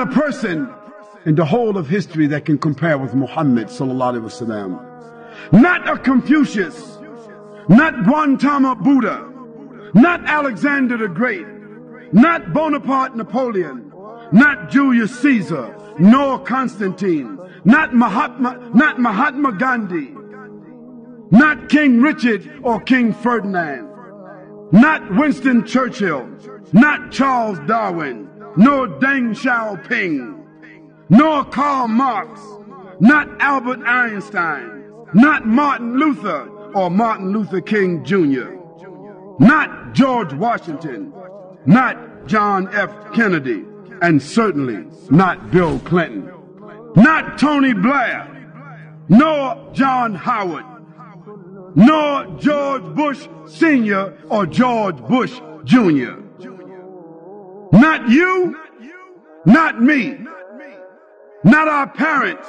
a person in the whole of history that can compare with Muhammad sallallahu alaihi wasallam. Not a Confucius, not Gautama Buddha, not Alexander the Great, not Bonaparte Napoleon, not Julius Caesar, nor Constantine, not Mahatma Gandhi, not King Richard or King Ferdinand, not Winston Churchill, not Charles Darwin, nor Deng Xiaoping, nor Karl Marx, not Albert Einstein, not Martin Luther or Martin Luther King Jr., not George Washington, not John F. Kennedy, and certainly not Bill Clinton, not Tony Blair, nor John Howard, nor George Bush Sr. or George Bush Jr. Not you, not me, not our parents,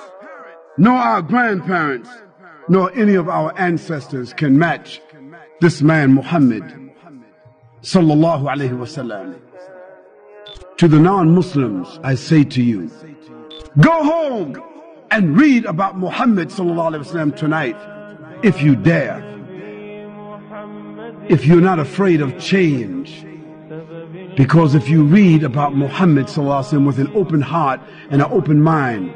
nor our grandparents, nor any of our ancestors can match this man Muhammad sallallahu alaihi wasallam. To the non-Muslims, I say to you, go home and read about Muhammad sallallahu alaihi wasallam tonight, if you dare. If you're not afraid of change. Because if you read about Muhammad sallallahu alaihi wasallam with an open heart and an open mind,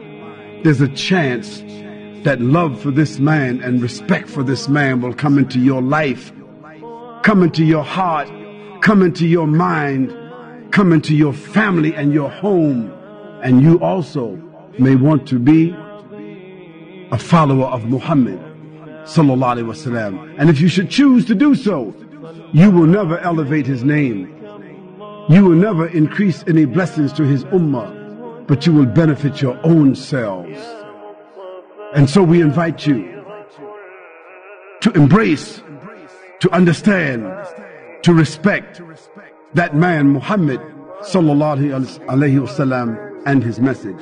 there's a chance that love for this man and respect for this man will come into your life, come into your heart, come into your mind, come into your family and your home, and you also may want to be a follower of Muhammad sallallahu alaihi wasallam. And if you should choose to do so, you will never elevate his name. You will never increase any blessings to his ummah, but you will benefit your own selves. And so we invite you to embrace, to understand, to respect that man Muhammad sallallahu alaihi wasallam and his message.